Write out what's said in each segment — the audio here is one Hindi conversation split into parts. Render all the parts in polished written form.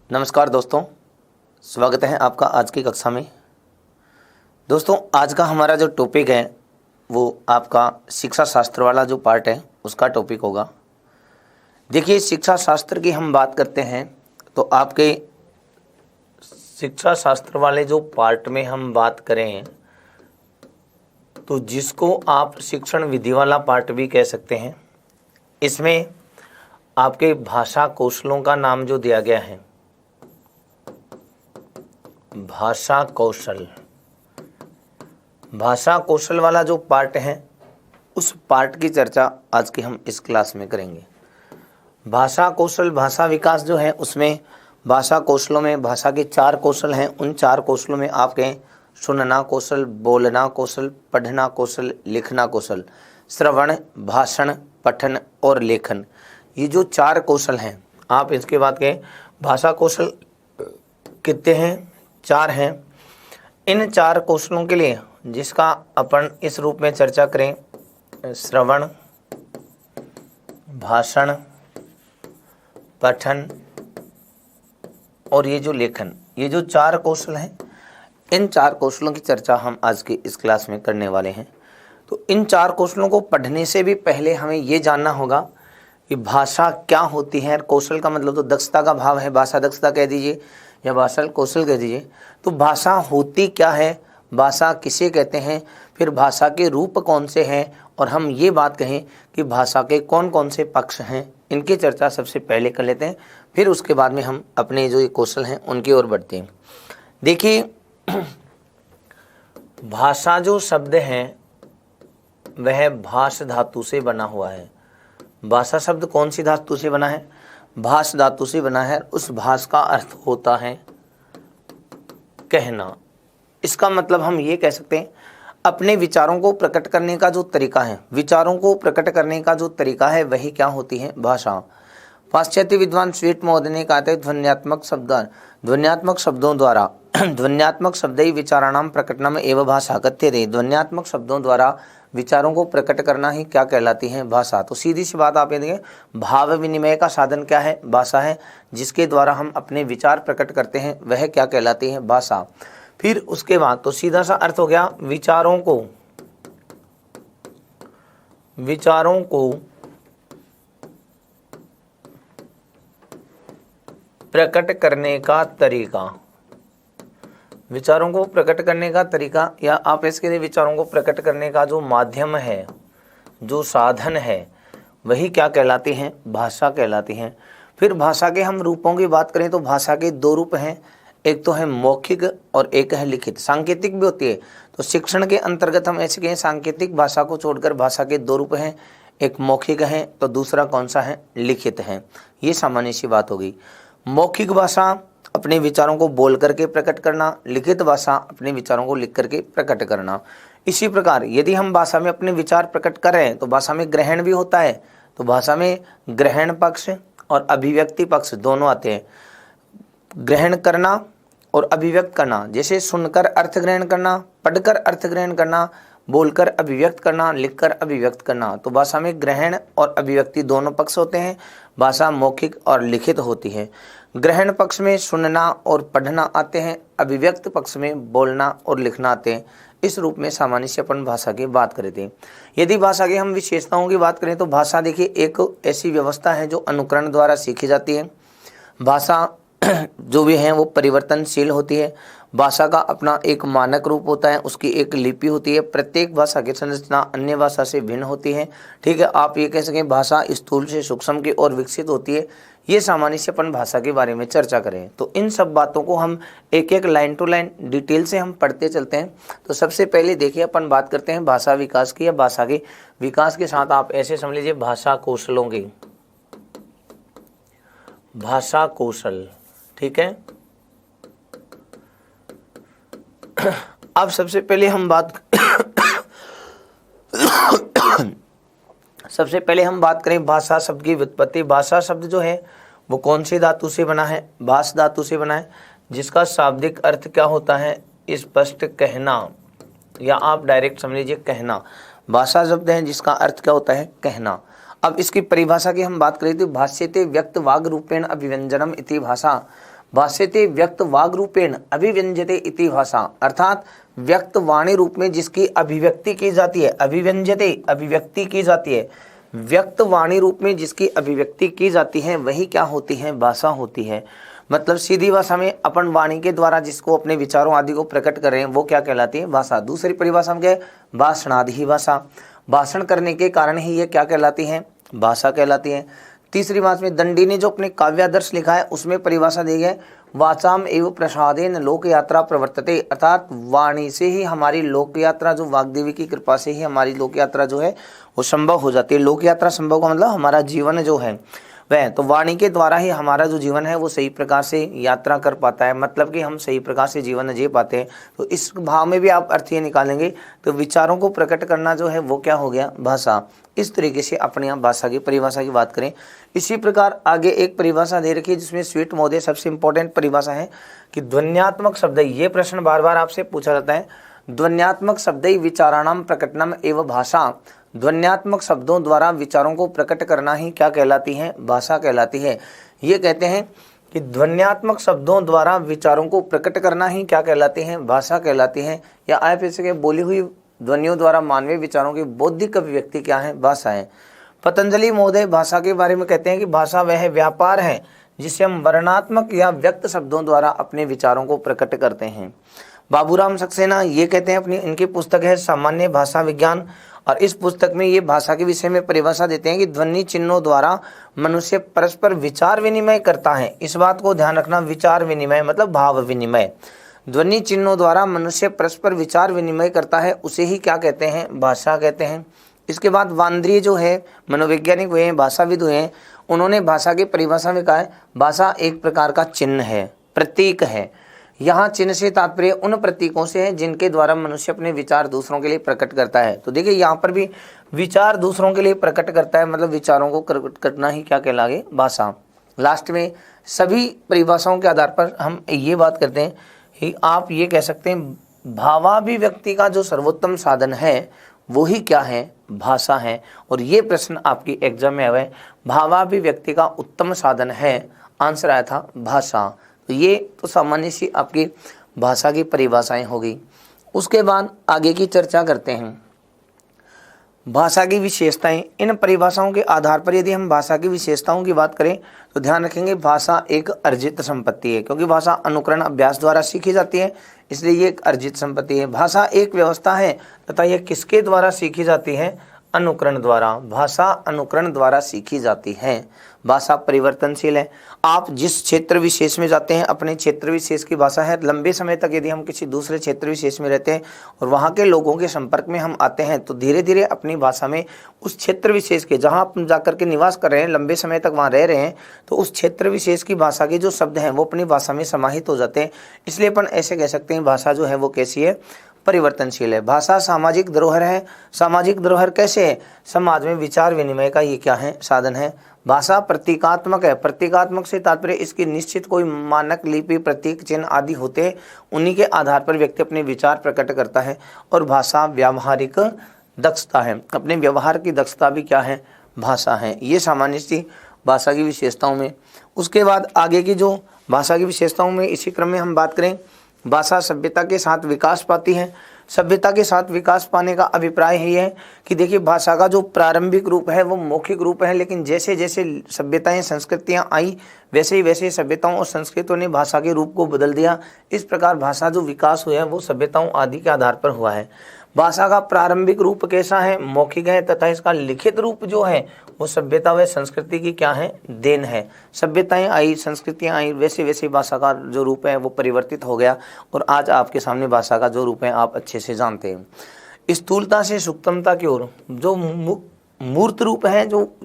नमस्कार दोस्तों, स्वागत है आपका आज की कक्षा में। दोस्तों, आज का हमारा जो टॉपिक है वो आपका शिक्षा शास्त्र वाला जो पार्ट है उसका टॉपिक होगा। देखिए, शिक्षा शास्त्र की हम बात करते हैं तो आपके शिक्षा शास्त्र वाले जो पार्ट में हम बात करें तो जिसको आप शिक्षण विधि वाला पार्ट भी कह सकते हैं, इसमें आपके भाषा कौशलों का नाम जो दिया गया है, भाषा कौशल वाला जो पार्ट है उस पार्ट की चर्चा आज की हम इस क्लास में करेंगे। भाषा कौशल, भाषा विकास जो है उसमें भाषा कौशलों में भाषा के 4 कौशल हैं। उन 4 कौशलों में आपके सुनना कौशल, बोलना कौशल, पढ़ना कौशल, लिखना कौशल, श्रवण, भाषण, पठन और लेखन, ये जो 4 कौशल हैं, आप इसके बाद के भाषा कौशल कितने हैं? 4 हैं। इन 4 कौशलों के लिए जिसका अपन इस रूप में चर्चा करें, श्रवण, भाषण, पठन और ये जो लेखन, ये जो 4 कौशल हैं, इन 4 कौशलों की चर्चा हम आज की इस क्लास में करने वाले हैं। तो इन 4 कौशलों को पढ़ने से भी पहले हमें ये जानना होगा कि भाषा क्या होती है। कौशल का मतलब तो दक्षता का भाव है, भाषा दक्षता कह दीजिए या भाषा कौशल कह दीजिए। तो भाषा होती क्या है, भाषा किसे कहते हैं, फिर भाषा के रूप कौन से हैं, और हम ये बात कहें कि भाषा के कौन कौन से पक्ष हैं, इनकी चर्चा सबसे पहले कर लेते हैं। फिर उसके बाद में हम अपने जो ये कौशल हैं उनकी ओर बढ़ते हैं। देखिए, भाषा जो शब्द है वह भाष धातु से बना हुआ है। भाषा शब्द कौन सी धातु से बना है? भाष धातु से बना है। उस भाष का अर्थ होता है कहना। इसका मतलब हम ये कह सकते हैं अपने विचारों को प्रकट करने का जो तरीका है, विचारों को प्रकट करने का जो तरीका है वही क्या होती है? भाषा। पाश्चात्य विद्वान स्वीट महोदय ने कहा था ध्वन्यात्मक शब्दों द्वारा ध्वन्यात्मक शब्दै विचाराणाम प्रकटनम एवं भाषा कथ्यते। ध्वन्यात्मक शब्दों द्वारा विचारों को प्रकट करना ही क्या कहलाती है? भाषा। तो सीधी सी बात आप ये देखें, भाव विनिमय का साधन क्या है? भाषा है। जिसके द्वारा हम अपने विचार प्रकट करते हैं वह क्या कहलाती है? भाषा। फिर उसके बाद तो सीधा सा अर्थ हो गया विचारों को प्रकट करने का तरीका। विचारों को प्रकट करने का तरीका, या आप इसके लिए विचारों को प्रकट करने का जो माध्यम है, जो साधन है, वही क्या कहलाती हैं? भाषा कहलाती हैं। फिर भाषा के हम रूपों की बात करें तो भाषा के 2 रूप हैं, एक तो है मौखिक और एक है लिखित। सांकेतिक भी होती है। तो शिक्षण के अंतर्गत हम ऐसे कहें सांकेतिक भाषा को छोड़कर भाषा के 2 रूप हैं, एक मौखिक है तो दूसरा कौन सा है? लिखित है। ये सामान्य सी बात होगी। मौखिक भाषा अपने विचारों को बोल करके प्रकट करना, लिखित भाषा अपने विचारों को लिख करके प्रकट करना। इसी प्रकार यदि हम भाषा में अपने विचार प्रकट कर रहे हैं तो भाषा में ग्रहण भी होता है। तो भाषा में ग्रहण पक्ष और अभिव्यक्ति पक्ष दोनों आते हैं। ग्रहण करना और अभिव्यक्त करना, जैसे सुनकर अर्थ ग्रहण करना, पढ़कर अर्थ ग्रहण करना, बोलकर अभिव्यक्त करना, लिखकर अभिव्यक्त करना। तो भाषा में ग्रहण और अभिव्यक्ति दोनों पक्ष होते हैं। भाषा मौखिक और लिखित होती है। ग्रहण पक्ष में सुनना और पढ़ना आते हैं, अभिव्यक्त पक्ष में बोलना और लिखना आते हैं। इस रूप में सामान्य से अपन भाषा की बात करें थे। यदि भाषा की हम विशेषताओं की बात करें तो भाषा देखिए एक ऐसी व्यवस्था है जो अनुकरण द्वारा सीखी जाती है। भाषा जो भी है वो परिवर्तनशील होती है। भाषा का अपना एक मानक रूप होता है, उसकी एक लिपि होती है। प्रत्येक भाषा की संरचना अन्य भाषा से भिन्न होती है। ठीक है, आप ये कह सकें भाषा स्थूल से सूक्ष्म की ओर विकसित होती है। ये सामान्य से अपन भाषा के बारे में चर्चा करें तो इन सब बातों को हम एक एक लाइन टू लाइन डिटेल से हम पढ़ते चलते हैं। तो सबसे पहले देखिए अपन बात करते हैं भाषा विकास की, या भाषा के विकास के साथ आप ऐसे समझ लीजिए भाषा कौशलों की। भाषा कौशल, ठीक है। अब सबसे पहले हम बात करें भाषा शब्द की व्युत्पत्ति। भाषा शब्द जो है वो कौन सी धातु से बना है? भाष धातु से बना है, जिसका शाब्दिक अर्थ क्या होता है? स्पष्ट कहना, या आप डायरेक्ट समझ लीजिए कहना। भाषा शब्द है जिसका अर्थ क्या होता है? कहना। अब इसकी परिभाषा की हम बात करें तो भाष्यते व्यक्त वाग रूपेण अभिव्यंजनम इति भाषा। भाष्यते व्यक्त वाग रूपेण अभिव्यंजते इति भाषा, अर्थात व्यक्त वाणी रूप में जिसकी अभिव्यक्ति की जाती है, अभिव्यंजते अभिव्यक्ति की जाती है, व्यक्त वाणी रूप में जिसकी अभिव्यक्ति की जाती है वही क्या होती है, भाषा होती है। मतलब सीधी भाषा में अपन वाणी के द्वारा जिसको अपने विचारों आदि को प्रकट कर रहे हैं वो क्या कहलाती है, भाषा। दूसरी परिभाषा में क्या है, भाषणादि ही भाषा, भाषण करने के कारण ही ये क्या कहलाती है, भाषा कहलाती है। तीसरी बात में दंडी ने जो अपने काव्यादर्श लिखा है उसमें परिभाषा दी है, वाचाम एवं प्रसादेन लोक यात्रा प्रवर्तते, अर्थात वाणी से ही हमारी लोक यात्रा, जो वाग्देवी की कृपा से ही हमारी लोक यात्रा जो है वो संभव हो जाती है। लोक यात्रा संभव का मतलब हमारा जीवन जो है वह, तो वाणी के द्वारा ही हमारा जो जीवन है वो सही प्रकार से यात्रा कर पाता है, मतलब कि हम सही प्रकार से जीवन जी पाते हैं। तो इस भाव में भी आप अर्थ ये निकालेंगे तो विचारों को प्रकट करना जो है वो क्या हो गया, भाषा। इस तरीके से अपने यहाँ भाषा की परिभाषा की बात करें। इसी प्रकार आगे एक परिभाषा दे रखी है जिसमें स्वीट महोदय सबसे इंपॉर्टेंट परिभाषा है कि ध्वन्यात्मक शब्द, ये प्रश्न बार बार आपसे पूछा जाता है, ध्वन्यात्मक शब्द विचाराणाम प्रकटनम एवं भाषा, ध्वन्यात्मक शब्दों द्वारा विचारों को प्रकट करना ही क्या कहलाती है, भाषा कहलाती है। ये कहते हैं कि ध्वन्यात्मक शब्दों द्वारा विचारों को प्रकट करना ही क्या कहलाती है, भाषा कहलाती है। या आप इसके बोली हुई ध्वनियों द्वारा मानवीय विचारों की बौद्धिक अभिव्यक्ति क्या है, भाषा है। पतंजलि महोदय भाषा के बारे में कहते हैं कि भाषा वह व्यापार है जिसे हम वर्णात्मक या व्यक्त शब्दों द्वारा अपने विचारों को प्रकट करते हैं। बाबूराम सक्सेना ये कहते हैं, अपनी इनकी पुस्तक है सामान्य भाषा विज्ञान, और इस पुस्तक में ये भाषा के विषय में परिभाषा देते हैं कि ध्वनि चिन्हों द्वारा मनुष्य परस्पर विचार विनिमय करता है। इस बात को ध्यान रखना, विचार विनिमय मतलब भाव विनिमय। ध्वनि चिन्हों द्वारा मनुष्य परस्पर विचार विनिमय करता है, उसे ही क्या कहते हैं, भाषा कहते हैं। इसके बाद वांद्रिय जो है मनोवैज्ञानिक हुए हैं, भाषाविद हुए हैं, उन्होंने भाषा की परिभाषा में कहा है भाषा एक प्रकार का चिन्ह है, प्रतीक है। यहाँ चिन्ह से तात्पर्य उन प्रतीकों से है जिनके द्वारा मनुष्य अपने विचार दूसरों के लिए प्रकट करता है। तो देखिए यहाँ पर भी विचार दूसरों के लिए प्रकट करता है, मतलब विचारों को प्रकट करना ही क्या कहलागे, भाषा। लास्ट में सभी परिभाषाओं के आधार पर हम ये बात करते हैं कि आप ये कह सकते हैं भावाभिव्यक्ति का जो सर्वोत्तम साधन है वो ही क्या है, भाषा है। और ये प्रश्न आपकी एग्जाम में आया है, भावाभिव्यक्ति का उत्तम साधन है, आंसर आया था भाषा। तो ये तो सामान्य सी आपकी भाषा की परिभाषाएं होगी। उसके बाद आगे की चर्चा करते हैं भाषा की विशेषताएं। इन परिभाषाओं के आधार पर यदि हम भाषा की विशेषताओं की बात करें तो ध्यान रखेंगे भाषा एक अर्जित संपत्ति है, क्योंकि भाषा अनुकरण अभ्यास द्वारा सीखी जाती है, इसलिए ये एक अर्जित संपत्ति है। भाषा एक व्यवस्था है तथा यह किसके द्वारा सीखी जाती है, अनुकरण द्वारा। भाषा अनुकरण द्वारा सीखी जाती है। भाषा परिवर्तनशील है। आप जिस क्षेत्र विशेष में जाते हैं अपने क्षेत्र विशेष की भाषा है। लंबे समय तक यदि हम किसी दूसरे क्षेत्र विशेष में रहते हैं और वहाँ के लोगों के संपर्क में हम आते हैं तो धीरे धीरे अपनी भाषा में उस क्षेत्र विशेष के, जहाँ आप जाकर के निवास कर रहे हैं, लंबे समय तक वहाँ रह रहे हैं, तो उस क्षेत्र विशेष की भाषा के जो शब्द हैं वो अपनी भाषा में समाहित हो जाते हैं। इसलिए अपन ऐसे कह सकते हैं भाषा जो है वो कैसी है, परिवर्तनशील है। भाषा सामाजिक धरोहर है। सामाजिक धरोहर कैसे है, समाज में विचार विनिमय का ये क्या है, साधन है। भाषा प्रतीकात्मक है। प्रतीकात्मक से तात्पर्य इसकी निश्चित कोई मानक लिपि, प्रतीक, चिन्ह आदि होते हैं, उन्हीं के आधार पर व्यक्ति अपने विचार प्रकट करता है। और भाषा व्यावहारिक दक्षता है। अपने व्यवहार की दक्षता भी क्या है, भाषा है। ये सामान्य सी भाषा की विशेषताओं में। उसके बाद आगे की जो भाषा की विशेषताओं में इसी क्रम में हम बात करें, भाषा सभ्यता के साथ विकास पाती है। सभ्यता के साथ विकास पाने का अभिप्राय है कि देखिए भाषा का जो प्रारंभिक रूप है वो मौखिक रूप है, लेकिन जैसे जैसे सभ्यताएं संस्कृतियां आई वैसे ही वैसे सभ्यताओं और संस्कृतियों ने भाषा के रूप को बदल दिया। इस प्रकार भाषा जो विकास हुआ है वो सभ्यताओं आदि के आधार पर हुआ है। भाषा का प्रारंभिक रूप कैसा है, मौखिक है, तथा इसका लिखित रूप जो है वो सभ्यता व संस्कृति की क्या है, देन है। सभ्यताएं आई, संस्कृतियां आई, वैसे वैसे भाषा का जो रूप है वो परिवर्तित हो गया और आज आपके सामने भाषा का जो रूप है आप अच्छे से जानते हैं। स्थूलता से सूक्ष्मता की ओर जो मूर्त रूप है, जो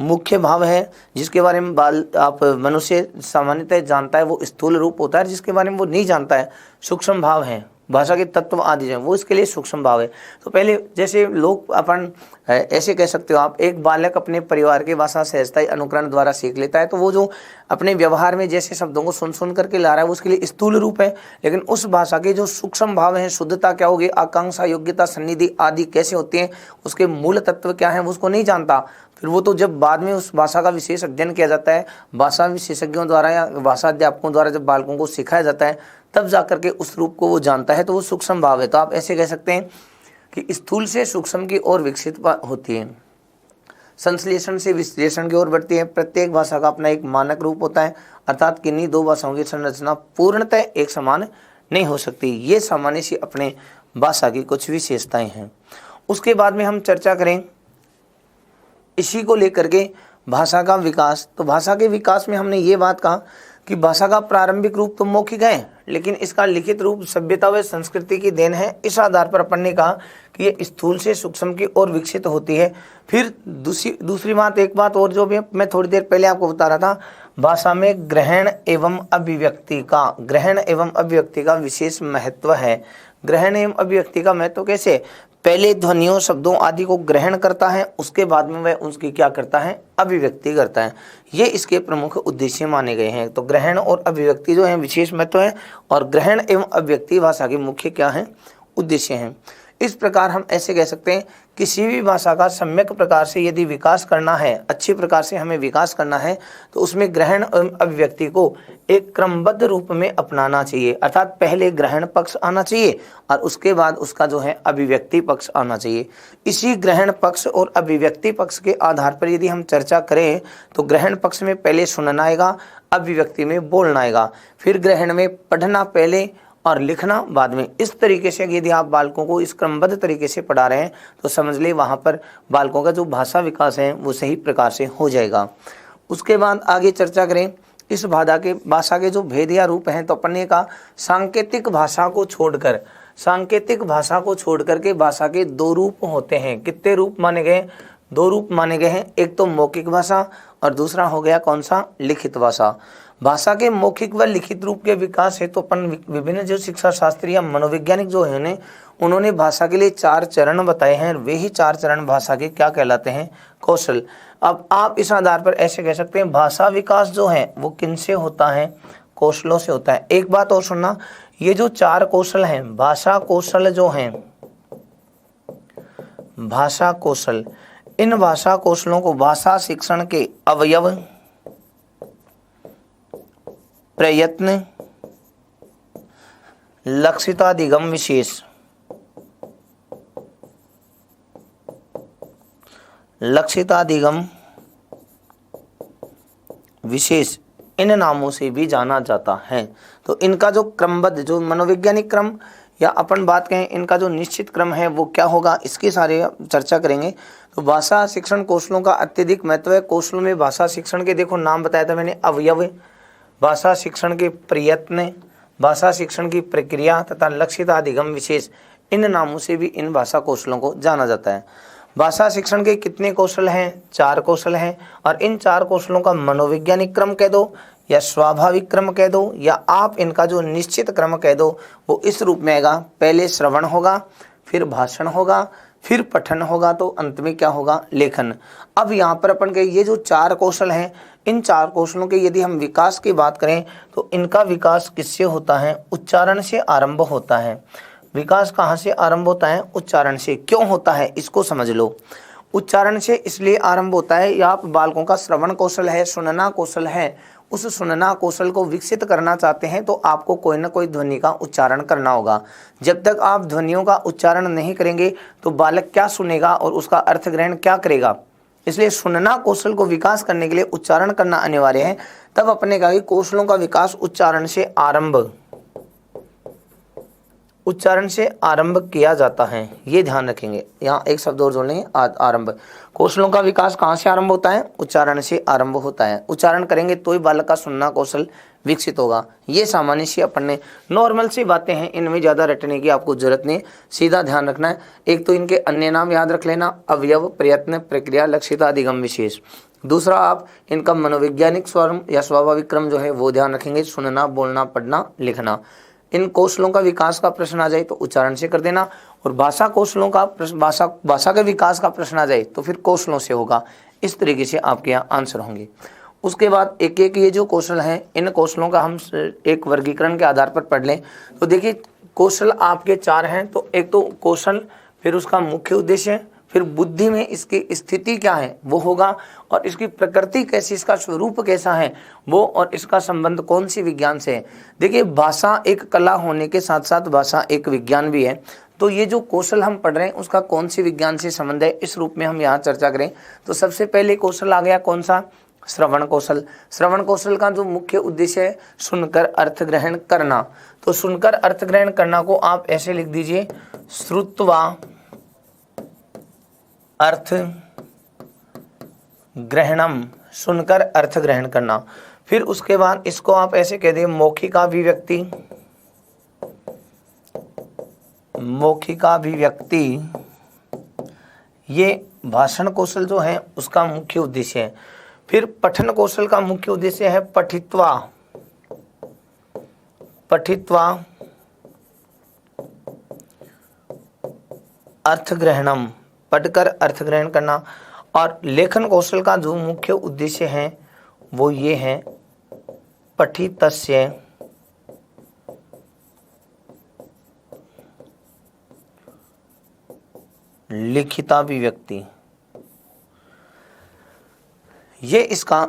मुख्य भाव है, जिसके बारे में आप मनुष्य सामान्यतः जानता है वो स्थूल रूप होता है। जिसके बारे में वो नहीं जानता है सूक्ष्म भाव है, भाषा के तत्व आदि जो है वो इसके लिए सूक्ष्म भाव है। तो पहले जैसे लोग अपन ऐसे कह सकते हो आप। एक बालक अपने परिवार की भाषा सहजता अनुकरण द्वारा सीख लेता है, तो वो जो अपने व्यवहार में जैसे शब्दों को सुन सुन करके ला रहा है वो उसके लिए स्थूल रूप है। लेकिन उस भाषा के जो सूक्ष्म भाव हैं, शुद्धता क्या होगी, आकांक्षा, योग्यता, सन्निधि आदि कैसे होती हैं, उसके मूल तत्व क्या है, वो उसको नहीं जानता। फिर वो तो जब बाद में उस भाषा का विशेष अध्ययन किया जाता है, भाषा विशेषज्ञों द्वारा या भाषा अध्यापकों द्वारा जब बालकों को सिखाया जाता है, तब जाकर के उस रूप को वो जानता है, तो वो सूक्ष्म भाव है। तो आप ऐसे कह सकते हैं कि स्थूल से सूक्ष्म की ओर विकसित होती है, संश्लेषण से विश्लेषण की ओर बढ़ती है। प्रत्येक भाषा का अपना एक मानक रूप होता है, अर्थात किन्हीं दो भाषाओं की संरचना पूर्णतः एक समान नहीं हो सकती। ये सामान्य सी अपने भाषा की कुछ विशेषताएं हैं। उसके बाद में हम चर्चा करें इसी को लेकर के भाषा का विकास। तो भाषा के विकास में हमने ये बात कहा कि भाषा का प्रारंभिक रूप तो मौखिक है, लेकिन इसका लिखित रूप सभ्यता व संस्कृति की देन है। इस आधार पर अपन ने कहा कि ये स्थूल से सूक्ष्म की ओर विकसित होती है। फिर दूसरी बात, एक बात और जो भी मैं थोड़ी देर पहले आपको बता रहा था, भाषा में ग्रहण एवं अभिव्यक्ति का विशेष महत्व है। ग्रहण एवं अभिव्यक्ति का महत्व कैसे, पहले ध्वनियों, शब्दों आदि को ग्रहण करता है, उसके बाद में वह उसकी क्या करता है, अभिव्यक्ति करता है। ये इसके प्रमुख उद्देश्य माने गए हैं। तो ग्रहण और अभिव्यक्ति जो है विशेष महत्व है, और ग्रहण एवं अभिव्यक्ति भाषा के मुख्य क्या है, उद्देश्य हैं। इस प्रकार हम ऐसे कह सकते हैं, किसी भी भाषा का सम्यक प्रकार से यदि विकास करना है, अच्छी प्रकार से हमें विकास करना है, तो उसमें ग्रहण एवं अभिव्यक्ति को एक क्रमबद्ध रूप में अपनाना चाहिए। अर्थात पहले ग्रहण पक्ष आना चाहिए और उसके बाद उसका जो है अभिव्यक्ति पक्ष आना चाहिए। इसी ग्रहण पक्ष और अभिव्यक्ति पक्ष के आधार पर यदि हम चर्चा करें, तो ग्रहण पक्ष में पहले सुनना आएगा, अभिव्यक्ति में बोलना आएगा, फिर ग्रहण में पढ़ना पहले और लिखना बाद में। इस तरीके से यदि आप बालकों को इस क्रमबद्ध तरीके से पढ़ा रहे हैं, तो समझ ले वहाँ पर बालकों का जो भाषा विकास है वो सही प्रकार से हो जाएगा। उसके बाद आगे चर्चा करें इस भाषा के जो भेद या रूप हैं, तो अपन ने कहा सांकेतिक भाषा को छोड़ करके भाषा के दो रूप होते हैं। कितने रूप माने गए, दो रूप माने गए हैं। एक तो मौखिक भाषा और दूसरा हो गया कौन सा, लिखित भाषा। भाषा के मौखिक व लिखित रूप के विकास है तो अपन विभिन्न जो शिक्षा शास्त्री या मनोवैज्ञानिक जो है उन्होंने भाषा के लिए 4 चरण बताए हैं। वे ही 4 चरण भाषा के क्या कहलाते हैं, कौशल। अब आप इस आधार पर ऐसे कह सकते हैं भाषा विकास जो है वो किनसे होता है, कौशलों से होता है। एक बात और सुनना, ये जो 4 कौशल हैं, भाषा कौशल जो हैं, भाषा कौशल, इन भाषा कौशलों को भाषा शिक्षण के अवयव, प्रयत्न, लक्षिताधिगम विशेष इन नामों से भी जाना जाता है। तो इनका जो क्रमबद्ध, जो मनोवैज्ञानिक क्रम या अपन बात कहें इनका जो निश्चित क्रम है वो क्या होगा, इसकी सारे चर्चा करेंगे। तो भाषा शिक्षण कौशलों का अत्यधिक महत्व है। कौशलों में भाषा शिक्षण के देखो नाम बताया था मैंने, अवयव, भाषा शिक्षण के प्रयत्न, भाषा शिक्षण की प्रक्रिया तथा लक्षित अधिगम विशेष, इन नामों से भी इन भाषा कौशलों को जाना जाता है। भाषा शिक्षण के कितने कौशल हैं, 4 कौशल हैं, और इन 4 कौशलों का मनोवैज्ञानिक क्रम कह दो या स्वाभाविक क्रम कह दो, या आप इनका जो निश्चित क्रम कह दो, वो इस रूप में आएगा। पहले श्रवण होगा, फिर भाषण होगा, फिर पठन होगा, तो अंत में क्या होगा, लेखन। अब यहाँ पर अपन के ये जो 4 कौशल हैं, इन 4 कौशलों के यदि हम विकास की बात करें तो इनका विकास किससे होता है, उच्चारण से आरंभ होता है। विकास कहाँ से आरंभ होता है, उच्चारण से। क्यों होता है इसको समझ लो। उच्चारण से इसलिए आरंभ होता है, या आप बालकों का श्रवण कौशल है, सुनना कौशल है, उस सुनना कौशल को विकसित करना चाहते हैं तो आपको कोई ना कोई ध्वनि का उच्चारण करना होगा। जब तक आप ध्वनियों का उच्चारण नहीं करेंगे तो बालक क्या सुनेगा और उसका अर्थ ग्रहण क्या करेगा। इसलिए सुनना कौशल को विकास करने के लिए उच्चारण करना अनिवार्य है। तब अपने कहा कि कौशलों का विकास उच्चारण से आरंभ किया जाता है। ये ध्यान रखेंगे, यहाँ एक शब्द और जोड़ लेंगे, आरंभ। कौशलों का विकास कहाँ से आरंभ होता है, उच्चारण से आरंभ होता है। उच्चारण करेंगे तो ही बालक का सुनना कौशल विकसित होगा। ये सामान्य सी अपन ने नॉर्मल सी बातें हैं, इनमें ज़्यादा रटने की आपको जरूरत नहीं, सीधा ध्यान रखना है। एक तो इनके अन्य नाम याद रख लेना, अवयव, प्रयत्न, प्रक्रिया, लक्षित, अधिगम, विशेष। दूसरा आप इनका मनोवैज्ञानिक स्वरम या स्वाभाविक क्रम जो है वो ध्यान रखेंगे, सुनना, बोलना, पढ़ना, लिखना। इन कौशलों का विकास का प्रश्न आ जाए तो उच्चारण से कर देना, और भाषा कौशलों का भाषा के विकास का प्रश्न आ जाए तो फिर कौशलों से होगा। इस तरीके से आपके यहाँ आंसर होंगे। उसके बाद एक एक ये जो कौशल हैं, इन कौशलों का हम एक वर्गीकरण के आधार पर पढ़ लें। तो देखिए कौशल आपके 4 हैं। तो एक तो कौशल, फिर उसका मुख्य उद्देश्य, फिर बुद्धि में इसकी स्थिति क्या है वो होगा, और इसकी प्रकृति कैसी, इसका स्वरूप कैसा है वो, और इसका संबंध कौन सी विज्ञान से है। देखिए भाषा एक कला होने के साथ साथ भाषा एक विज्ञान भी है। तो ये जो कौशल हम पढ़ रहे हैं उसका कौन सी विज्ञान से संबंध है, इस रूप में हम यहाँ चर्चा करें। तो सबसे पहले कौशल आ गया कौन सा, श्रवण कौशल। श्रवण कौशल का जो मुख्य उद्देश्य है सुनकर अर्थ ग्रहण करना। तो सुनकर अर्थ ग्रहण करना को आप ऐसे लिख दीजिए, श्रुत्वा अर्थ ग्रहणम, सुनकर अर्थ ग्रहण करना। फिर उसके बाद इसको आप ऐसे कह दिए, मौखिकाभिव्यक्ति। मौखिकाभिव्यक्ति ये भाषण कौशल जो है उसका मुख्य उद्देश्य है। फिर पठन कौशल का मुख्य उद्देश्य है पठित्वा। पठित्वा अर्थ ग्रहणम, पढ़कर अर्थ ग्रहण करना। और लेखन कौशल का जो मुख्य उद्देश्य है वो ये है पठितस्य लिखिताभिव्यक्ति। ये इसका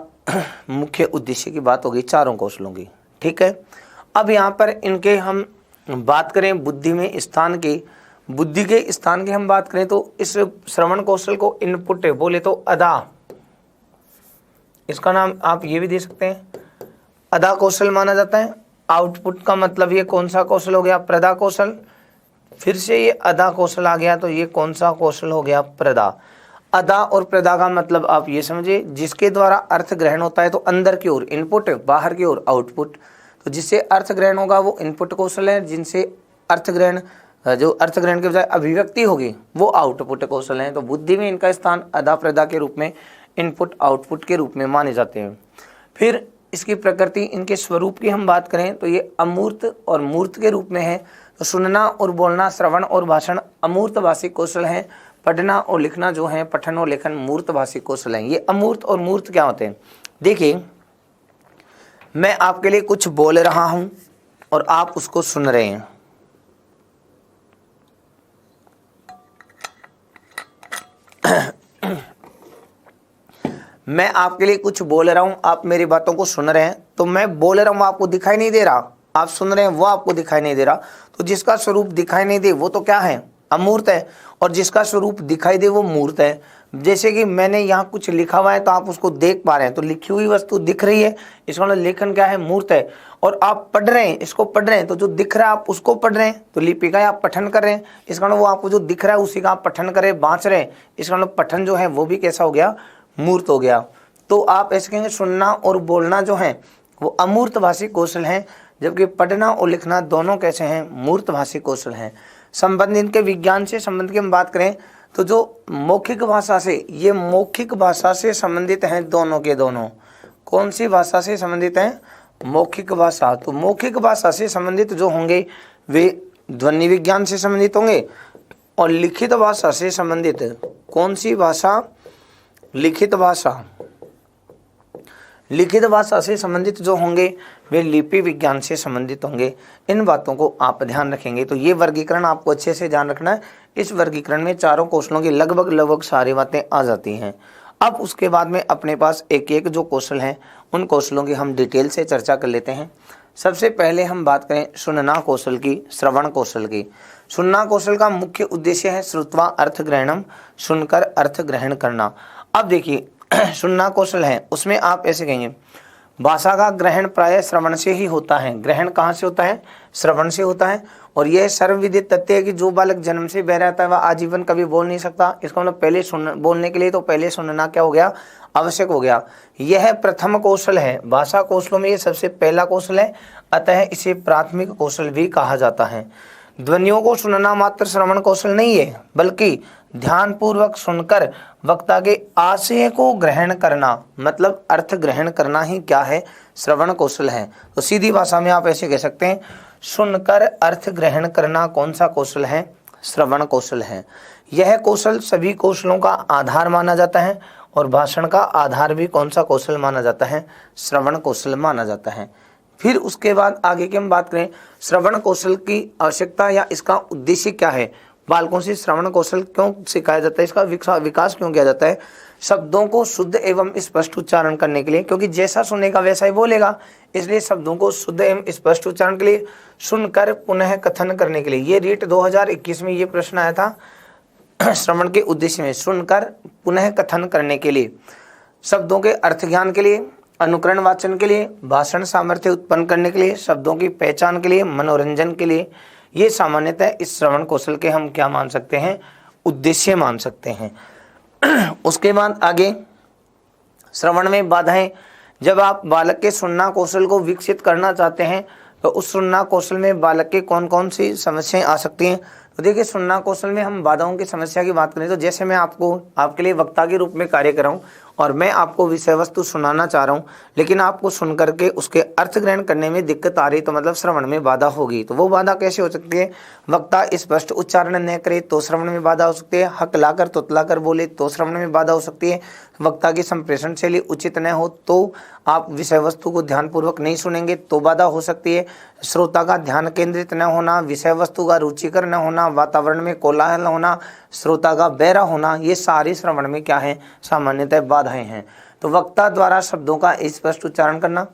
मुख्य उद्देश्य की बात होगी चारों कौशलों की। ठीक है, अब यहाँ पर इनके हम बात करें बुद्धि में स्थान की, बुद्धि के स्थान की हम बात करें तो इस श्रवण कौशल को इनपुट बोले तो अदा, इसका नाम आप ये भी दे सकते हैं, अदा कौशल माना जाता है। आउटपुट का मतलब ये कौन सा कौशल हो गया, प्रदा कौशल। फिर से ये अदा कौशल आ गया तो ये कौन सा कौशल हो गया, प्रदा। अदा और प्रदा का मतलब आप ये समझिए, जिसके द्वारा अर्थ ग्रहण होता है तो अंदर की ओर इनपुट, बाहर की ओर आउटपुट। तो जिससे अर्थ ग्रहण होगा वो इनपुट कौशल है, जिनसे अर्थ ग्रहण, जो अर्थ ग्रहण के बजाय अभिव्यक्ति होगी वो आउटपुट कौशल है। तो बुद्धि में इनका स्थान अदा प्रदा के रूप में, इनपुट आउटपुट के रूप में माने जाते हैं। फिर इसकी प्रकृति, इनके स्वरूप की हम बात करें तो ये अमूर्त और मूर्त के रूप में है। तो सुनना और बोलना, श्रवण और भाषण अमूर्त भाषिक कौशल हैं। पढ़ना और लिखना जो है, पठन और लेखन मूर्त भाषिक कौशल हैं। ये अमूर्त और मूर्त क्या होते हैं, देखिए मैं आपके लिए कुछ बोल रहा हूं और आप उसको सुन रहे हैं। मैं आपके लिए कुछ बोल रहा हूं, आप मेरी बातों को सुन रहे हैं। तो मैं बोल रहा हूं, आपको दिखाई नहीं दे रहा, आप सुन रहे हैं वो आपको दिखाई नहीं दे रहा। तो जिसका स्वरूप दिखाई नहीं दे वो तो क्या है, अमूर्त है, और जिसका स्वरूप दिखाई दे वो मूर्त है। जैसे कि मैंने यहाँ कुछ लिखा हुआ है तो आप उसको देख पा रहे हैं, तो लिखी हुई वस्तु दिख रही है, इसका मतलब लेखन क्या है, मूर्त है। और आप पढ़ रहे हैं, इसको पढ़ रहे हैं, तो जो दिख रहा है आप उसको पढ़ रहे हैं, तो लिपि का आप पठन कर रहे हैं। इसका मतलब वो आपको जो दिख रहा है उसी का आप पठन कर रहे हैं, बाँच रहे हैं। इसका मतलब पठन जो है वो भी कैसा हो गया, मूर्त हो गया। तो आप ऐसे कहेंगे सुनना और बोलना जो है वो अमूर्त भाषिक कौशल हैं, जबकि पढ़ना और लिखना दोनों कैसे हैं, मूर्त भाषिक कौशल हैं। संबंध इनके विज्ञान से संबंध की हम बात करें तो जो मौखिक भाषा से, ये मौखिक भाषा से संबंधित हैं दोनों के दोनों। कौन सी भाषा से संबंधित हैं, मौखिक भाषा। तो मौखिक भाषा से संबंधित जो होंगे वे ध्वनि विज्ञान से संबंधित होंगे, और लिखित भाषा से संबंधित, कौन सी भाषा, लिखित भाषा। लिखित भाषा से संबंधित जो होंगे वे लिपि विज्ञान से संबंधित होंगे। इन बातों को आप ध्यान रखेंगे। तो ये वर्गीकरण आपको अच्छे से ध्यान रखना है। इस वर्गीकरण में चारों कौशलों की लगभग सारी बातें आ जाती हैं। अब उसके बाद में अपने पास एक एक जो कौशल हैं उन कौशलों की हम डिटेल से चर्चा कर लेते हैं। सबसे पहले हम बात करें सुनना कौशल की, श्रवण कौशल की। सुनना कौशल का मुख्य उद्देश्य है श्रुत्वा अर्थ ग्रहणम, सुनकर अर्थ ग्रहण करना। अब देखिए सुनना कौशल है, उसमें आप ऐसे कहेंगे भाषा का ग्रहण प्रायः श्रवण से ही होता है। ग्रहण कहाँ से होता है, श्रवण से होता है। और यह सर्वविदित तथ्य है कि जो बालक जन्म से बह रहता है वह आजीवन कभी बोल नहीं सकता। इसका मतलब पहले बोलने के लिए तो पहले सुनना क्या हो गया, आवश्यक हो गया। यह प्रथम कौशल है, भाषा कौशलों में ये सबसे पहला कौशल है, अतः इसे प्राथमिक कौशल भी कहा जाता है। ध्वनियों को सुनना मात्र श्रवण कौशल नहीं है, बल्कि ध्यानपूर्वक सुनकर वक्ता के आशय को ग्रहण करना, मतलब अर्थ ग्रहण करना ही क्या है, श्रवण कौशल है। तो सीधी भाषा में आप ऐसे कह सकते हैं सुनकर अर्थ ग्रहण करना कौन सा कौशल है? श्रवण कौशल है। यह कौशल सभी कौशलों का आधार माना जाता है और भाषण का आधार भी कौन सा कौशल माना जाता है? श्रवण कौशल माना जाता है। फिर उसके बाद आगे की हम बात करें, श्रवण कौशल की आवश्यकता या इसका उद्देश्य क्या है? बालकों से श्रवण कौशल क्यों सिखाया जाता है, इसका विकास क्यों किया जाता है? शब्दों को शुद्ध एवं स्पष्ट उच्चारण करने के लिए, क्योंकि जैसा सुनेगा वैसा ही बोलेगा, इसलिए शब्दों को शुद्ध एवं स्पष्ट उच्चारण के लिए, सुनकर पुनः कथन करने के लिए। ये रीट 2021 में ये प्रश्न आया था श्रवण के उद्देश्य में, सुनकर पुनः कथन करने के लिए, शब्दों के अर्थ ज्ञान के लिए, अनुकरण वाचन के लिए, भाषण सामर्थ्य उत्पन्न करने के लिए, शब्दों की पहचान के लिए, मनोरंजन के लिए। ये सामान्यतः इस श्रवण कौशल के हम क्या मान सकते हैं? उद्देश्य मान सकते हैं। उसके बाद आगे श्रवण में बाधाएं। जब आप बालक के सुनना कौशल को विकसित करना चाहते हैं तो उस सुनना कौशल में बालक के कौन कौन सी समस्याएं आ सकती हैं? तो देखिए, सुनना कौशल में हम बाधाओं की समस्या की बात करें तो जैसे मैं आपके लिए वक्ता के रूप में कार्य कर रहा हूँ और मैं आपको विषय वस्तु सुनाना चाह रहा हूँ, लेकिन आपको सुन करके उसके अर्थ ग्रहण करने में दिक्कत आ रही, तो मतलब श्रवण में बाधा होगी। तो वो बाधा कैसे हो सकती है? वक्ता स्पष्ट उच्चारण न करे तो श्रवण में बाधा हो सकती है, हकलाकर तुतलाकर बोले तो श्रवण में बाधा हो सकती है, वक्ता की संप्रेषण शैली उचित न हो तो आप विषय वस्तु को ध्यानपूर्वक नहीं सुनेंगे तो बाधा हो सकती है, श्रोता का ध्यान केंद्रित न होना, विषय वस्तु का रुचिकर न होना, वातावरण में कोलाहल होना, श्रोता का बहरा होना, ये सारी श्रवण में क्या है? सामान्यतः बाधाएं हैं। तो वक्ता द्वारा शब्दों का स्पष्ट उच्चारण करना,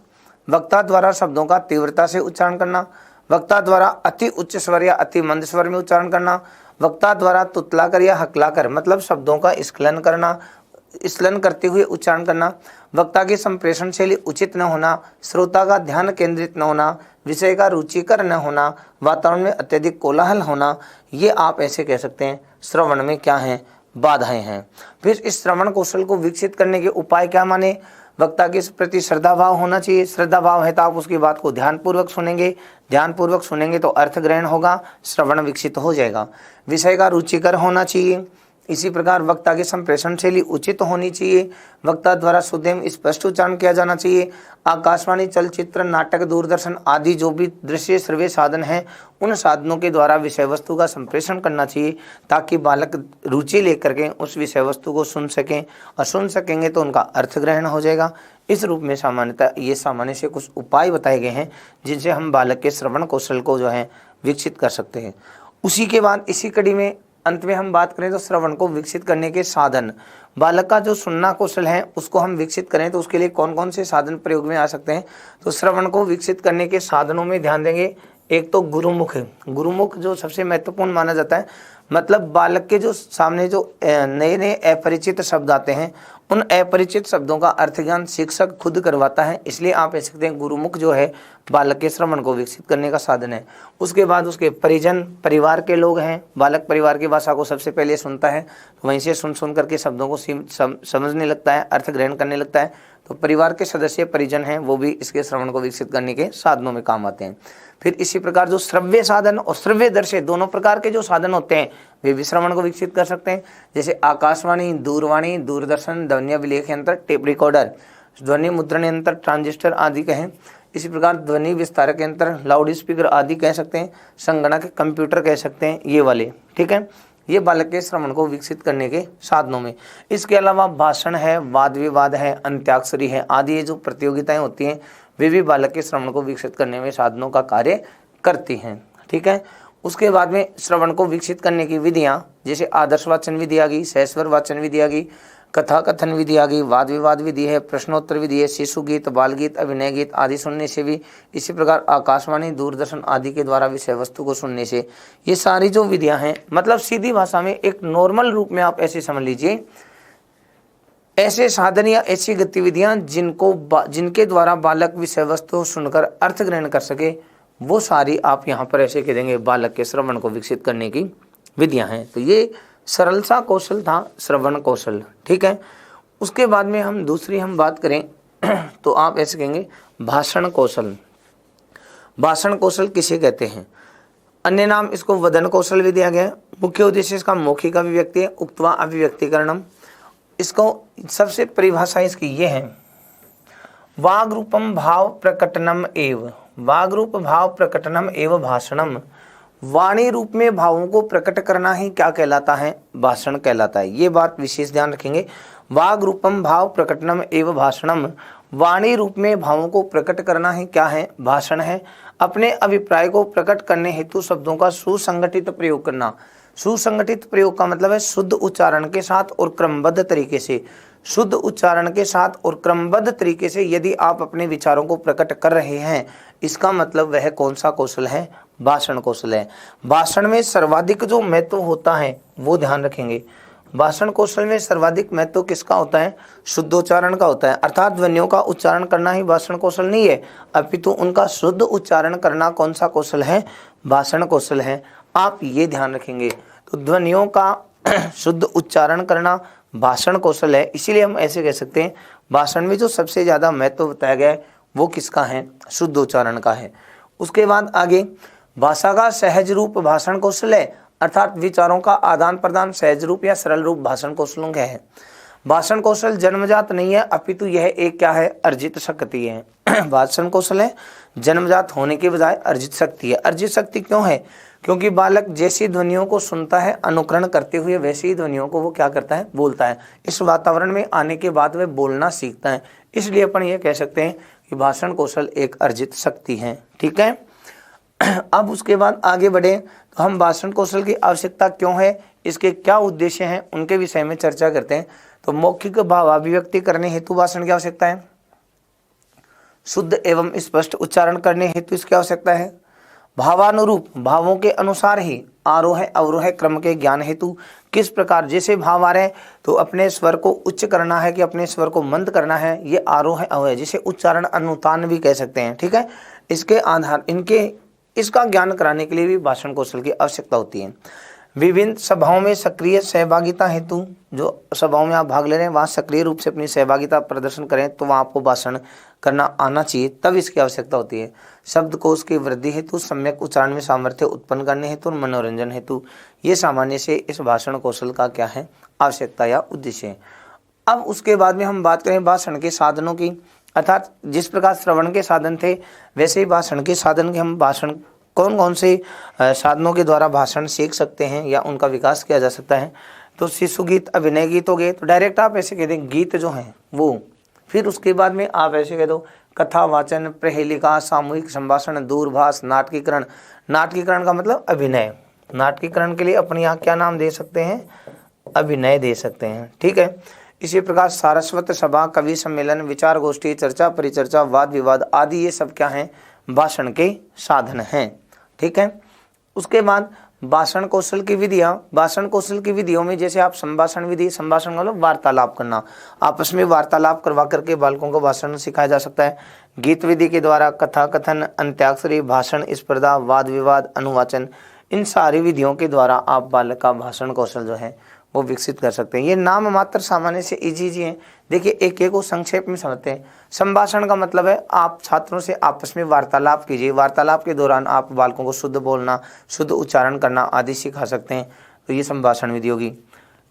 वक्ता द्वारा शब्दों का तीव्रता से उच्चारण करना, वक्ता द्वारा अति उच्च स्वर या अति मंद स्वर में उच्चारण करना, वक्ता द्वारा तुतलाकर या हकलाकर मतलब शब्दों का स्खलन करते हुए उच्चारण करना, वक्ता की संप्रेषण शैली उचित न होना, श्रोता का ध्यान केंद्रित न होना, विषय का रुचिकर न होना, वातावरण में अत्यधिक कोलाहल होना, ये आप ऐसे कह सकते हैं श्रवण में क्या है? बाधाएं हैं। फिर इस श्रवण कौशल को विकसित करने के उपाय क्या माने? वक्ता के प्रति श्रद्धा भाव होना चाहिए। श्रद्धा भाव है तो आप उसकी बात को ध्यानपूर्वक सुनेंगे तो अर्थ ग्रहण होगा, श्रवण विकसित हो जाएगा। विषय का रुचिकर होना चाहिए। इसी प्रकार वक्ता की संप्रेषण शैली उचित होनी चाहिए, वक्ता द्वारा शुद्ध एवं स्पष्ट उच्चारण किया जाना चाहिए। आकाशवाणी, चलचित्र, नाटक, दूरदर्शन आदि जो भी दृश्य श्रव्य साधन हैं उन साधनों के द्वारा विषय वस्तु का संप्रेषण करना चाहिए ताकि बालक रुचि लेकर के उस विषय वस्तु को सुन सकें, और सुन सकेंगे तो उनका अर्थ ग्रहण हो जाएगा। इस रूप में सामान्यतः ये सामान्य से कुछ उपाय बताए गए हैं जिनसे हम बालक के श्रवण कौशल को जो है विकसित कर सकते हैं। उसी के बाद इसी कड़ी में अंत में हम बात करें तो श्रवण को विकसित करने के साधन, बालक का जो सुनना कौशल है उसको हम विकसित करें तो उसके लिए कौन कौन से साधन प्रयोग में आ सकते हैं? तो श्रवण को विकसित करने के साधनों में ध्यान देंगे। एक तो गुरुमुख जो सबसे महत्वपूर्ण माना जाता है, मतलब बालक के जो सामने जो नए नए अपरिचित शब्द आते हैं उन अपरिचित शब्दों का अर्थ ज्ञान शिक्षक खुद करवाता है, इसलिए आप कह सकते हैं गुरुमुख जो है बालक के श्रवण को विकसित करने का साधन है। उसके बाद उसके परिजन, परिवार के लोग हैं, बालक परिवार की भाषा को सबसे पहले सुनता है तो वहीं से सुन करके शब्दों को समझने लगता है, अर्थ ग्रहण करने लगता है। तो परिवार के सदस्य परिजन हैं वो भी इसके श्रवण को विकसित करने के साधनों में काम आते हैं। फिर इसी प्रकार जो श्रव्य साधन और श्रव्य दर्शय दोनों प्रकार के जो साधन होते हैं वे भी श्रवण को विकसित कर सकते हैं, जैसे आकाशवाणी, दूरवाणी, दूरदर्शन, ध्वनि विलेख यंत्र, टेप रिकॉर्डर, ध्वनि मुद्रण यंत्र, ट्रांजिस्टर आदि कहें। इसी प्रकार ध्वनि विस्तारक यंत्र, लाउड स्पीकर आदि कह सकते हैं, संगणक, कंप्यूटर कह सकते हैं, ये वाले, ठीक है। ये बालक के श्रवण को विकसित करने के साधनों में। इसके अलावा भाषण है, वाद विवाद है, अंत्याक्षरी है आदि ये जो प्रतियोगिताएं होती हैं वे भी बालक के श्रवण को विकसित करने में साधनों का कार्य करती हैं, ठीक है। उसके बाद में श्रवण को विकसित करने की विधियाँ, जैसे आदर्श वाचन विधि आ गई, सहस्वर वाचन विधि आ गई, कथा कथन विधि आ गई, वाद विवाद विधि है, प्रश्नोत्तर विधि है, शिशु गीत, बाल गीत, अभिनय गीत आदि सुनने से भी, इसी प्रकार आकाशवाणी, दूरदर्शन आदि के द्वारा विषय वस्तु को सुनने से, ये सारी जो विधियां हैं, मतलब सीधी भाषा में एक नॉर्मल रूप में आप ऐसे समझ लीजिए, ऐसे साधन या ऐसी गतिविधियां जिनके द्वारा बालक विषय वस्तु सुनकर अर्थ ग्रहण कर सके, वो सारी आप यहाँ पर ऐसे कह देंगे बालक के श्रवण को विकसित करने की विधियां हैं। तो ये सरल सा कौशल था श्रवण कौशल, ठीक है। उसके बाद में हम दूसरी बात करें तो आप ऐसे कहेंगे भाषण कौशल। भाषण कौशल किसे कहते हैं? अन्य नाम इसको वदन कौशल भी दिया गया है। मुख्य उद्देश्य इसका मौखिक अभिव्यक्ति है, उक्त्वा अभिव्यक्तिकरणम। इसको सबसे परिभाषा इसकी ये है, वाग रूपम भाव प्रकटनम एव। वाग रूप भाव प्रकटनम एवं भाषणम, वाणी रूप में भावों को प्रकट करना ही क्या कहलाता है? भाषण कहलाता है। ये बात विशेष ध्यान रखेंगे। वाग रूपम भाव प्रकटनम एवं भाषणम, वाणी रूप में भावों को प्रकट करना ही क्या है? भाषण है। अपने अभिप्राय को प्रकट करने हेतु शब्दों का सुसंगठित प्रयोग करना। सुसंगठित प्रयोग का मतलब है शुद्ध उच्चारण के साथ और क्रमबद्ध तरीके से। शुद्ध उच्चारण के साथ और क्रमबद्ध तरीके से यदि आप अपने विचारों को प्रकट कर रहे हैं, इसका मतलब वह कौन सा कौशल है? भाषण कौशल है। भाषण में सर्वाधिक जो महत्व होता है वो ध्यान रखेंगे। भाषण कौशल में सर्वाधिक महत्व किसका होता है? शुद्धोच्चारण का होता है। अर्थात ध्वनियों का उच्चारण करना ही भाषण कौशल नहीं है, अपितु उनका शुद्ध उच्चारण करना कौन सा कौशल है? भाषण कौशल है। आप ये ध्यान रखेंगे। तो ध्वनियों का शुद्ध उच्चारण करना भाषण कौशल है। इसीलिए हम ऐसे कह सकते हैं भाषण में जो सबसे ज़्यादा महत्व बताया गया है वो किसका है? शुद्ध उच्चारण का है। उसके बाद आगे, भाषा का सहज रूप भाषण कौशल है, अर्थात विचारों का आदान प्रदान सहज रूप या सरल रूप भाषण कौशलों का है। भाषण कौशल जन्मजात नहीं है, अपितु यह एक क्या है? अर्जित शक्ति है। भाषण कौशल है जन्मजात होने के बजाय अर्जित शक्ति है। अर्जित शक्ति क्यों है? क्योंकि बालक जैसी ध्वनियों को सुनता है अनुकरण करते हुए वैसी ही ध्वनियों को वो क्या करता है? बोलता है। इस वातावरण में आने के बाद वह बोलना सीखता है। इसलिए अपन ये कह सकते हैं कि भाषण कौशल एक अर्जित शक्ति है। ठीक है। अब उसके बाद आगे बढ़े तो हम भाषण कौशल की आवश्यकता क्यों है, इसके क्या उद्देश्य हैं, उनके विषय में चर्चा करते हैं। तो मौखिक भावाभिव्यक्ति करने हेतु भाषण की आवश्यकता है। शुद्ध एवं स्पष्ट उच्चारण करने हेतु इसकी आवश्यकता है। भावानुरूप भावों के अनुसार ही आरोह अवरोह क्रम के ज्ञान हेतु, किस प्रकार जैसे भाव आ रहे हैं तो अपने स्वर को उच्च करना है कि अपने स्वर को मंद करना है, ये आरोह अवरोह, जिसे उच्चारण अनुतान भी कह सकते हैं। ठीक है। इसके आधार इसका ज्ञान कराने के लिए भी भाषण कौशल की आवश्यकता होती है। विभिन्न सभाओं में सक्रिय सहभागिता हेतु, जो सभाओं में आप भाग ले रहे हैं वहाँ सक्रिय रूप से अपनी सहभागिता प्रदर्शन करें तो वहाँ आपको भाषण करना आना चाहिए, तब इसकी आवश्यकता होती है। शब्दकोश की वृद्धि हेतु, सम्यक उच्चारण में सामर्थ्य उत्पन्न करने हेतु और मनोरंजन हेतु, ये सामान्य से इस भाषण कौशल का क्या है? आवश्यकता या उद्देश्य है। अब उसके बाद में हम बात करें भाषण के साधनों की, अर्थात जिस प्रकार श्रवण के साधन थे वैसे ही भाषण के साधन के हम भाषण कौन कौन से साधनों के द्वारा भाषण सीख सकते हैं या उनका विकास किया जा सकता है। तो शिशु गीत, अभिनय गीत हो गए, तो डायरेक्ट आप ऐसे कह दें गीत जो हैं वो। फिर उसके बाद में आप ऐसे कह दो कथा, वाचन, प्रहेलिका, सामूहिक संभाषण, दूरभाष, नाटकीकरण। नाटकीकरण का मतलब अभिनय। नाटकीकरण के लिए अपने यहाँ क्या नाम दे सकते हैं? अभिनय दे सकते हैं। ठीक है। इसी प्रकार सारस्वत सभा, कवि सम्मेलन, विचार गोष्ठी, चर्चा परिचर्चा, वाद विवाद आदि, ये सब क्या हैं? भाषण के साधन हैं। ठीक है। उसके बाद भाषण कौशल की विधियाँ। भाषण कौशल की विधियों में जैसे आप संभाषण विधि, संभाषण मतलब वार्तालाप करना, आपस में वार्तालाप करवा करके बालकों को भाषण सिखाया जा सकता है। गीत विधि के द्वारा कथा कथन, अंत्याक्षरी, भाषण स्पर्धा, वाद विवाद, अनुवाचन, इन सारी विधियों के द्वारा आप बालक का भाषण कौशल जो है वो विकसित कर सकते हैं। ये नाम मात्र सामान्य से इजी हैं। देखिए एक एक को संक्षेप में समझते हैं। संभाषण का मतलब है आप छात्रों से आपस में वार्तालाप कीजिए। वार्तालाप के दौरान आप बालकों को शुद्ध बोलना, शुद्ध उच्चारण करना आदि सिखा सकते हैं। तो ये संभाषण विधि होगी।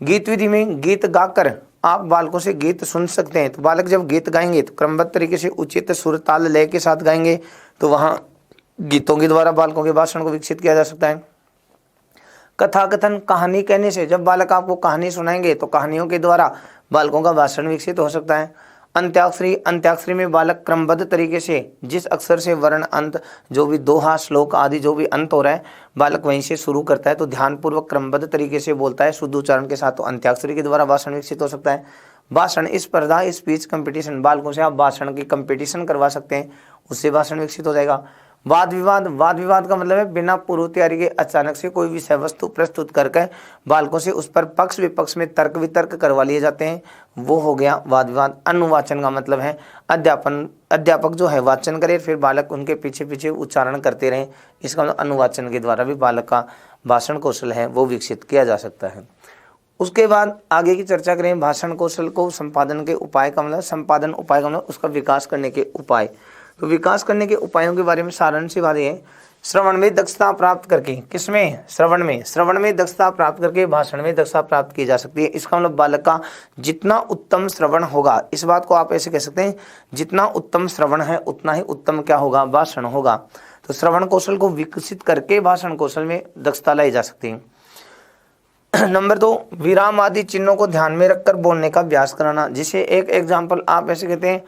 गीत विधि में गीत गाकर आप बालकों से गीत सुन सकते हैं। तो बालक जब गीत गाएंगे तो क्रमबद्ध तरीके से उचित सुर ताल लय के साथ गाएंगे, तो वहाँ गीतों के द्वारा बालकों के भाषण को विकसित किया जा सकता है। कथा कथन, कहानी कहने से, जब बालक आपको कहानी सुनाएंगे तो कहानियों के द्वारा बालकों का भाषण विकसित हो सकता है। अंत्याक्षरी, अंत्याक्षरी में बालक क्रमबद्ध तरीके से जिस अक्षर से वर्ण अंत, जो भी दोहा, श्लोक आदि जो भी अंत हो रहा है बालक वहीं से शुरू करता है, तो ध्यानपूर्वक क्रमबद्ध तरीके से बोलता है शुद्ध उच्चारण के साथ, तो अंत्याक्षरी के द्वारा भाषण विकसित हो सकता है। भाषण स्पर्धा, स्पीच कंपटीशन, बालकों से आप भाषण की कंपटीशन करवा सकते हैं, उससे भाषण विकसित हो जाएगा। वाद विवाद, वाद विवाद का मतलब है बिना पूर्व तैयारी के अचानक से कोई विषय वस्तु प्रस्तुत करके बालकों से उस पर पक्ष विपक्ष में तर्क वितर्क करवा लिए जाते हैं, वो हो गया वाद विवाद। अनुवाचन का मतलब है अध्यापक जो है वाचन करे, फिर बालक उनके पीछे पीछे उच्चारण करते रहें, इसका मतलब अनुवाचन के द्वारा भी बालक का भाषण कौशल है वो विकसित किया जा सकता है। उसके बाद आगे की चर्चा करें भाषण कौशल को संपादन के उपाय का मतलब, संपादन उपाय का मतलब उसका विकास करने के उपाय। तो विकास करने के उपायों के बारे में सारांश सी बात है, श्रवण में दक्षता प्राप्त करके, किसमें, श्रवण में, श्रवण में दक्षता प्राप्त करके भाषण में दक्षता प्राप्त की जा सकती है। इसका मतलब बालक का जितना उत्तम श्रवण होगा, इस बात को आप ऐसे कह सकते हैं, जितना उत्तम श्रवण है उतना ही उत्तम क्या होगा, भाषण होगा। तो श्रवण कौशल को विकसित करके भाषण कौशल में दक्षता लाई जा सकती है। नंबर 2, विराम आदि चिन्हों को ध्यान में रखकर बोलने का अभ्यास कराना। जिसे एक एग्जाम्पल आप ऐसे कहते हैं,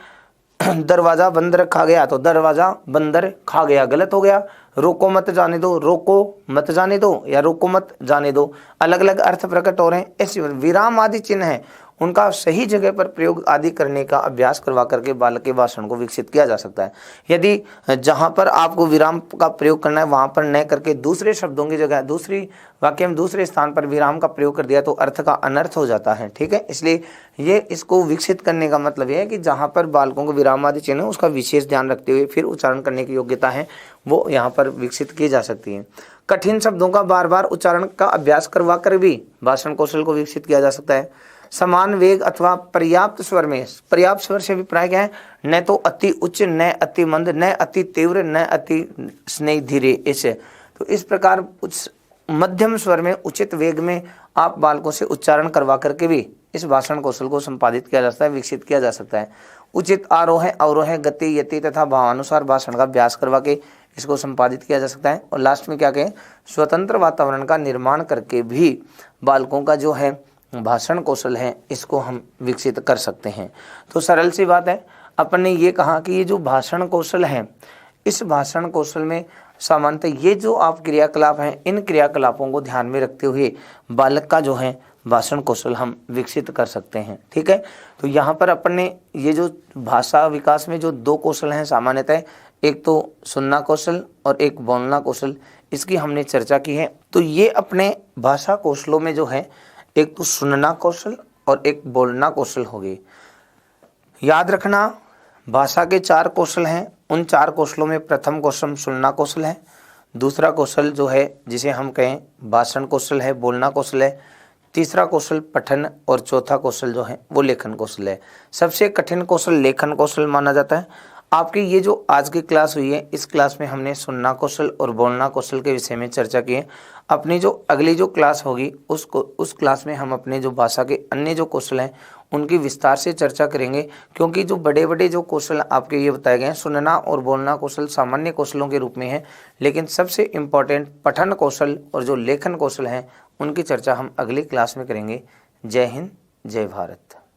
दरवाजा बंदर खा गया, तो दरवाजा बंदर खा गया गलत हो गया। रोको मत जाने दो, रोको मत जाने दो या रोको मत जाने दो, अलग अलग अर्थ प्रकट हो रहे हैं। ऐसे विराम आदि चिन्ह है, उनका सही जगह पर प्रयोग आदि करने का अभ्यास करवा करके बालक के भाषण को विकसित किया जा सकता है। यदि जहां पर आपको विराम का प्रयोग करना है वहां पर न करके दूसरे शब्दों की जगह दूसरी वाक्य में दूसरे स्थान पर विराम का प्रयोग कर दिया तो अर्थ का अनर्थ हो जाता है। ठीक है, इसलिए ये इसको विकसित करने का मतलब यह है कि जहां पर बालकों को विराम आदि चिन्ह उसका विशेष ध्यान रखते हुए फिर उच्चारण करने की योग्यता है वो यहाँ पर विकसित की जा सकती है। कठिन शब्दों का बार बार उच्चारण का अभ्यास करवा कर भी भाषण कौशल को विकसित किया जा सकता है। समान वेग अथवा पर्याप्त स्वर में, पर्याप्त स्वर से अभिप्राय क्या है, न तो अति उच्च न अति मंद न अति तीव्र न अति स्नेह धीरे, ऐसे। तो इस प्रकार मध्यम स्वर में उचित वेग में आप बालकों से उच्चारण करवा करके भी इस भाषण कौशल को संपादित किया जा सकता है, विकसित किया जा सकता है। उचित आरोह अवरोह गति यति तथा भावानुसार भाषण का अभ्यास करवा के इसको संपादित किया जा सकता है। और लास्ट में क्या कहें, स्वतंत्र वातावरण का निर्माण करके भी बालकों का जो है भाषण कौशल है इसको हम विकसित कर सकते हैं। तो सरल सी बात है, अपन ने ये कहा कि ये जो भाषण कौशल है, इस भाषण कौशल में सामान्यतः ये जो आप क्रियाकलाप हैं, इन क्रियाकलापों को ध्यान में रखते हुए बालक का जो है भाषण कौशल हम विकसित कर सकते हैं। ठीक है, तो यहाँ पर अपन ने ये जो भाषा विकास में जो 2 कौशल हैं सामान्यतः, एक तो सुनना कौशल और एक बोलना कौशल, इसकी हमने चर्चा की है। तो ये अपने भाषा कौशलों में जो है एक तो सुनना कौशल और एक बोलना कौशल होगी। याद रखना, भाषा के 4 कौशल हैं, उन 4 कौशलों में प्रथम कौशल सुनना कौशल है, दूसरा कौशल जो है जिसे हम कहें भाषण कौशल है, बोलना कौशल है, तीसरा कौशल पठन और चौथा कौशल जो है वो लेखन कौशल है। सबसे कठिन कौशल लेखन कौशल माना जाता है। आपकी ये जो आज की क्लास हुई है, इस क्लास में हमने सुनना कौशल और बोलना कौशल के विषय में चर्चा की है। अपनी जो अगली जो क्लास होगी उस क्लास में हम अपने जो भाषा के अन्य जो कौशल हैं उनकी विस्तार से चर्चा करेंगे, क्योंकि जो बड़े बड़े जो कौशल आपके ये बताए गए हैं, सुनना और बोलना कौशल सामान्य कौशलों के रूप में है, लेकिन सबसे इम्पोर्टेंट पठन कौशल और जो लेखन कौशल हैं उनकी चर्चा हम अगली क्लास में करेंगे। जय हिंद, जय भारत।